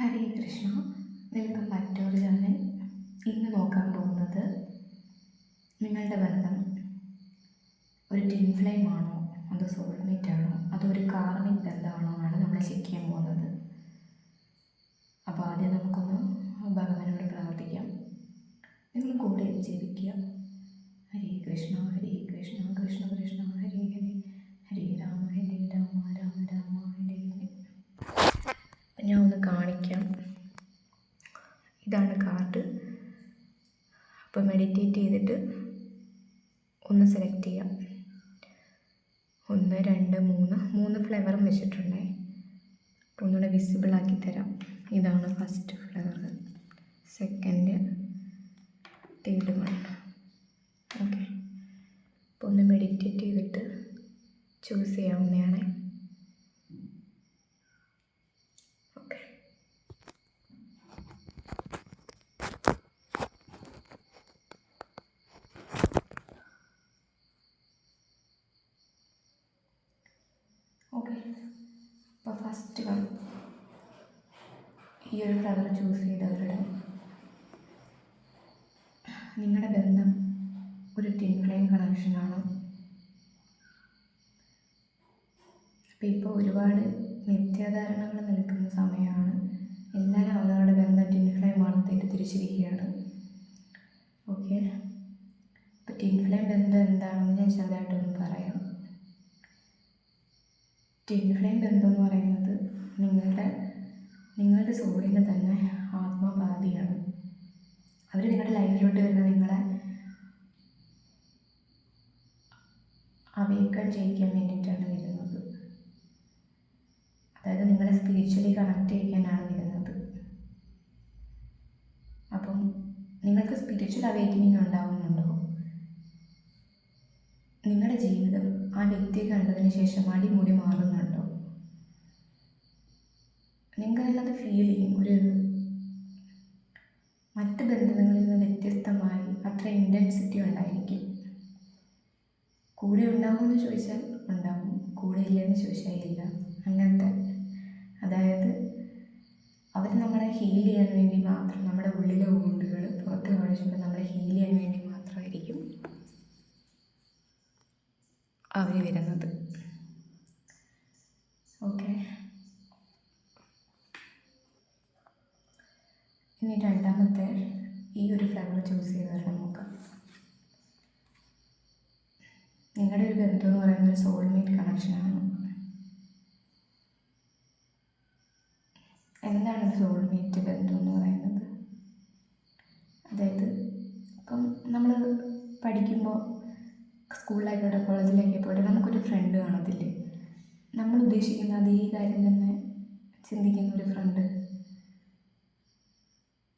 Hare Krishna. Welcome back to our channel. ഇന്ന് നോക്കാൻ പോകുന്നത് നിങ്ങളുടെ ബന്ധം ഒരു ട്വിൻ ഫ്ലെയിം ആണോ, അതോ സോൾമേറ്റ് ആണോ, അതോ ഒരു കാർമിക് ബന്ധമാണോ എന്നാണ് നമ്മൾ ചെക്ക് ചെയ്യാൻ പോകുന്നത്. അപ്പോൾ ആദ്യം നമുക്കൊന്ന് ഭഗവാനോട് പ്രാർത്ഥിക്കാം. നിങ്ങൾ കൂടെ ജപിക്കുക. ഹരേ കൃഷ്ണ ഹരേ കൃഷ്ണ കൃഷ്ണ കൃഷ്ണ ഹരേ ഹരേ, ഹരേ രാമ രാമ രാമ ഹരേ ഹരേ. ഞാൻ ഒന്ന് കാണിക്കാം. ഇതാണ് കാർഡ്. അപ്പോൾ മെഡിറ്റേറ്റ് ചെയ്തിട്ട് ഒന്ന് സെലക്ട് ചെയ്യാം. 1 2 3 ഫ്ലേവറും വെച്ചിട്ടുണ്ടേ. അപ്പോൾ ഒന്നുകൂടെ വിസിബിൾ ആക്കി തരാം. ഇതാണ് first flavour, second, third one. Okay, അപ്പോൾ ഒന്ന് മെഡിറ്റേറ്റ് ചെയ്തിട്ട് ചൂസ് ചെയ്യാവുന്നതാണ്. ഓക്കെ, അപ്പോൾ ഫസ്റ്റ് വൺ ഈ ഒരു ഫ്ലവർ ചൂസ് ചെയ്തവരുടെ നിങ്ങളുടെ ബന്ധം ഒരു ട്വിൻ ഫ്ലെയിം കണക്ഷനാണ്. അപ്പോൾ ഇപ്പോൾ ഒരുപാട് മിഥ്യാധാരണകൾ നിൽക്കുന്ന സമയമാണ്. എല്ലാവരും അവരവരുടെ ബന്ധം ട്വിൻ ഫ്ലെയിം ആണെന്ന് തിരിച്ചിരിക്കുകയാണ്. ഓക്കെ, അപ്പോൾ ട്വിൻ ഫ്ലെയിം ബന്ധം എന്താണെന്ന് ഞാൻ ചെറുതായിട്ടൊന്ന് പറയാം. ട്വിൻ ഫ്ലെയിം ബന്ധം എന്ന് പറയുന്നത് നിങ്ങളുടെ സോളിൻ്റെ തന്നെ ആത്മബാധിയാണ്. അവർ നിങ്ങളുടെ ലൈഫിലോട്ട് വരുന്ന നിങ്ങളെ അവേക്കൺ ചെയ്യിക്കാൻ വേണ്ടിയിട്ടാണ് വരുന്നത്. അതായത് നിങ്ങളെ സ്പിരിച്വലി കണക്ട് ചെയ്യിക്കാനാണ് വരുന്നത്. അപ്പം നിങ്ങൾക്ക് സ്പിരിച്വൽ അവേക്കനിങ് ഉണ്ടാവുന്നുണ്ടോ? നിങ്ങളുടെ ജീവിതം ആ വ്യക്തിയെ കണ്ടതിന് ശേഷം അടിമുടി മാറുന്നുണ്ടോ? നിങ്ങൾക്ക് അതിനകത്ത് ഫീൽ ചെയ്യും. ഒരു മറ്റ് ബന്ധങ്ങളിൽ നിന്ന് വ്യത്യസ്തമായി അത്ര ഇൻറ്റൻസിറ്റി ഉണ്ടായിരിക്കും. കൂടെ ഉണ്ടാകുമെന്ന് ചോദിച്ചാൽ ഉണ്ടാകും, കൂടെ ഇല്ലെന്ന് ചോദിച്ചാൽ ഇല്ല. അങ്ങനത്തെ, അതായത് അവർ നമ്മളെ ഹീൽ ചെയ്യാൻ വേണ്ടി മാത്രം, നമ്മുടെ ഉള്ളിലെ വൂണ്ടുകൾ പുറത്ത് കാണിച്ചുകൊണ്ട് നമ്മളെ ഹീൽ ചെയ്യാൻ വേണ്ടി മാത്രമായിരിക്കും അവർ വരുന്നത്. ഓക്കെ, ഇനി രണ്ടാമത്തെ ഈ ഒരു ഫ്ലവർ ചൂസ് ചെയ്തവരെ നോക്കാം. നിങ്ങളുടെ ഒരു ബന്ധം എന്ന് പറയുന്നത് ഒരു സോൾമേറ്റ് കണക്ഷനാണ്. എന്താണ് ഒരു സോൾമേറ്റ് ബന്ധം എന്ന് പറയുന്നത്? അതായത് ഇപ്പം നമ്മൾ പഠിക്കുമ്പോൾ സ്കൂളിലായിക്കോട്ടെ കോളേജിലേക്ക് പോയിട്ട് നമുക്കൊരു ഫ്രണ്ട് കാണത്തില്ലേ? നമ്മൾ ഉദ്ദേശിക്കുന്ന അതേ കാര്യം തന്നെ ചിന്തിക്കുന്ന ഒരു ഫ്രണ്ട്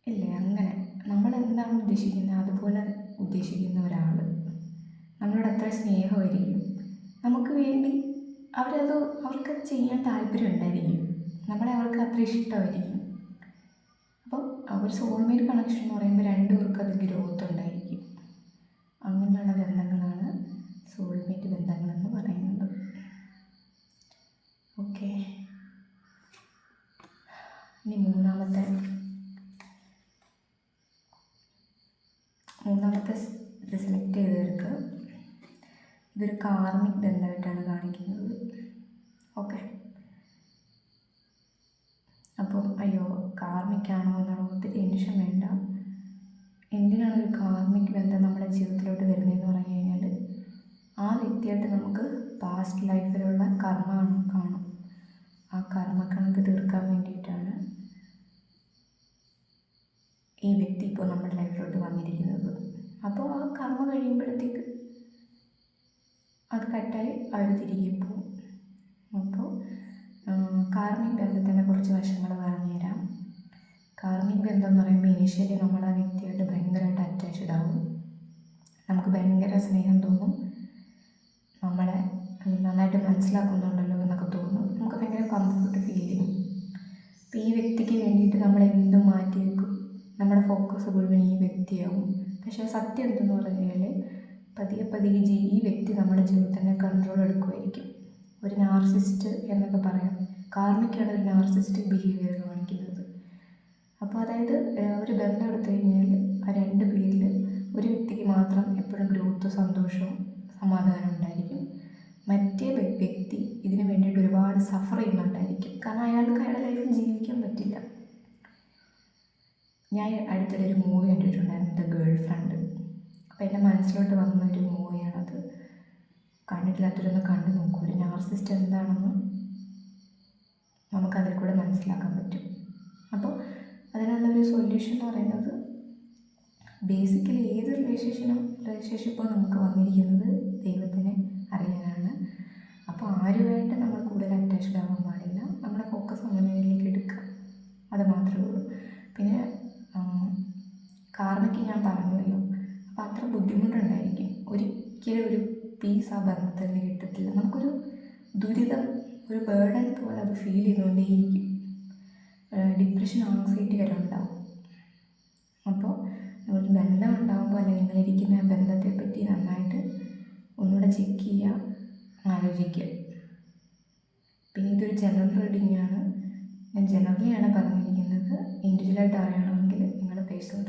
ഇല്ലേ? അങ്ങനെ നമ്മൾ എന്താണ് ഉദ്ദേശിക്കുന്നത് അതുപോലെ ഉദ്ദേശിക്കുന്ന ഒരാൾ നമ്മളോട് അത്ര സ്നേഹമായിരിക്കും. നമുക്ക് വേണ്ടി അവർക്ക് ചെയ്യാൻ താല്പര്യം ഉണ്ടായിരിക്കും. നമ്മളെ അവർക്ക് അത്ര ഇഷ്ടമായിരിക്കും. അപ്പോൾ ഒരു സോൾമേറ്റ് കണക്ഷൻ എന്ന് പറയുമ്പോൾ രണ്ടുപേർക്കും അത് ഗ്രോത്ത് ഉണ്ടായിരിക്കും. അങ്ങനെയുള്ള ബന്ധങ്ങളാണ് സോൾമേറ്റ് ബന്ധങ്ങളെന്ന് പറയുന്നത്. ഓക്കെ, ഇനി മൂന്നാമത്തെ ഇത് സെലക്ട് ചെയ്തവർക്ക് ഇതൊരു കാർമിക് ബന്ധമായിട്ടാണ് കാണിക്കുന്നത്. ഓക്കെ, അപ്പോൾ അയ്യോ കാർമിക്കാണോ എന്നുള്ള ഒത്തിരി ടെൻഷൻ വേണ്ട. എന്തിനാണ് ഒരു കാർമിക് ബന്ധം നമ്മുടെ ജീവിതത്തിലോട്ട് വരുന്നതെന്ന് പറഞ്ഞു കഴിഞ്ഞാൽ ആ വ്യക്തിയായിട്ട് നമുക്ക് പാസ്റ്റ് ലൈഫിലുള്ള കർമ്മ കാണും. ആ കർമ്മക്കണക്ക് തീർക്കാൻ വേണ്ടിയിട്ടാണ് ഈ വ്യക്തി ഇപ്പോൾ നമ്മുടെ ലൈഫിലോട്ട് വന്നിരിക്കുന്നത്. അപ്പോൾ ആ കർമ്മ കഴിയുമ്പോഴത്തേക്ക് അത് കട്ടായി അവർ തിരികെ പോകും. അപ്പോൾ കാർമിക് ബന്ധത്തിൻ്റെ കുറച്ച് വശങ്ങൾ പറഞ്ഞുതരാം. കാർമിക് ബന്ധം എന്ന് പറയുമ്പോൾ ഇനീഷ്യലി നമ്മൾ ആ വ്യക്തിയായിട്ട് ഭയങ്കരമായിട്ട് അറ്റാച്ച്ഡ് ആവും. നമുക്ക് ഭയങ്കര സ്നേഹം തോന്നും, നമ്മളെ നന്നായിട്ട് മനസ്സിലാക്കുന്നുണ്ടല്ലോ എന്നൊക്കെ തോന്നും. നമുക്ക് ഭയങ്കര കംഫർട്ട് ഫീൽ ചെയ്യും. അപ്പോൾ ഈ വ്യക്തിക്ക് വേണ്ടിയിട്ട് നമ്മൾ എന്തും മാറ്റി വെക്കും. നമ്മുടെ ഫോക്കസ് മുഴുവൻ ഈ വ്യക്തിയാവും. പക്ഷേ സത്യം എന്തെന്ന് പറഞ്ഞാൽ പതിയെ ഈ വ്യക്തി നമ്മുടെ ജീവിതത്തിൻ്റെ കൺട്രോൾ എടുക്കുമായിരിക്കും. ഒരു നാർസിസ്റ്റ് എന്നൊക്കെ പറയാം. കാർമിക്കാണ് ഒരു നാർസിസ്റ്റിക് ബിഹേവിയർ കാണിക്കുന്നത്. അപ്പോൾ അതായത് ഒരു ബന്ധം എടുത്തു കഴിഞ്ഞാൽ ആ രണ്ട് പേരിൽ ഒരു വ്യക്തിക്ക് മാത്രം എപ്പോഴും ഗ്രോത്ത്, സന്തോഷവും സമാധാനവും ഉണ്ടായിരിക്കും. മറ്റേ വ്യക്തി ഇതിന് വേണ്ടിയിട്ട് ഒരുപാട് സഫർ ചെയ്യുന്നുണ്ടായിരിക്കും. കാരണം അയാൾക്ക് അയാളുടെ ലൈഫിൽ ജീവിക്കാൻ പറ്റില്ല. ഞാൻ അടുത്തിടെ ഒരു മൂവി കണ്ടിട്ടുണ്ടായിരുന്നു, ദ ഗേൾ ഫ്രണ്ട്. അപ്പോൾ എൻ്റെ മനസ്സിലോട്ട് വന്ന ഒരു മൂവിയാണത്. കണ്ടിട്ടില്ലാത്തൊരൊന്ന് കണ്ടു നോക്കൂ. ഒരു നാർസിസ്റ്റ് എന്താണെന്ന് നമുക്കതിൽ കൂടെ മനസ്സിലാക്കാൻ പറ്റും. അപ്പോൾ അതിനുള്ളൊരു സൊല്യൂഷൻ എന്ന് പറയുന്നത് ബേസിക്കലി ഏത് റിലേഷൻഷിപ്പോ നമുക്ക് വന്നിരിക്കുന്നത് ദൈവത്തിനെ അറിയാനാണ്. അപ്പോൾ ആരുമായിട്ട് നമ്മൾ കൂടുതൽ അറ്റാച്ച്ഡ് ആവാൻ പാടില്ല. നമ്മുടെ ഫോക്കസ് അവനിലേക്ക് എടുക്കുക, അത് മാത്രമേ ഉള്ളൂ. പിന്നെ കാർമയ്ക്ക് ഞാൻ പറഞ്ഞല്ലോ, അപ്പോൾ അത്ര ബുദ്ധിമുട്ടുണ്ടായിരിക്കും. ഒരിക്കലും ഒരു പീസ് ആ ബന്ധത്തിൽ നിന്ന് കിട്ടത്തില്ല. നമുക്കൊരു ദുരിതം, ഒരു ബേർഡൻ പോലെ അത് ഫീൽ ചെയ്തുകൊണ്ടേയിരിക്കും. ഡിപ്രഷൻ, ആങ്സൈറ്റി വരെ ഉണ്ടാവും. അപ്പോൾ ഒരു ബന്ധം ഉണ്ടാകുമ്പോൾ അല്ലെങ്കിൽ നിങ്ങളിരിക്കുന്ന ആ ബന്ധത്തെ പറ്റി നന്നായിട്ട് ഒന്നുകൂടെ ചെക്ക് ചെയ്യുക, ആലോചിക്കുക. പിന്നെ ഇതൊരു ജനറൽ റീഡിംഗ് ആണ്. ഞാൻ ജനറലിയാണ് പറഞ്ഞിരിക്കുന്നത്. ഇൻഡിവിജ്വലായിട്ട് അറിയണമെങ്കിൽ നിങ്ങൾ പേഴ്സണൽ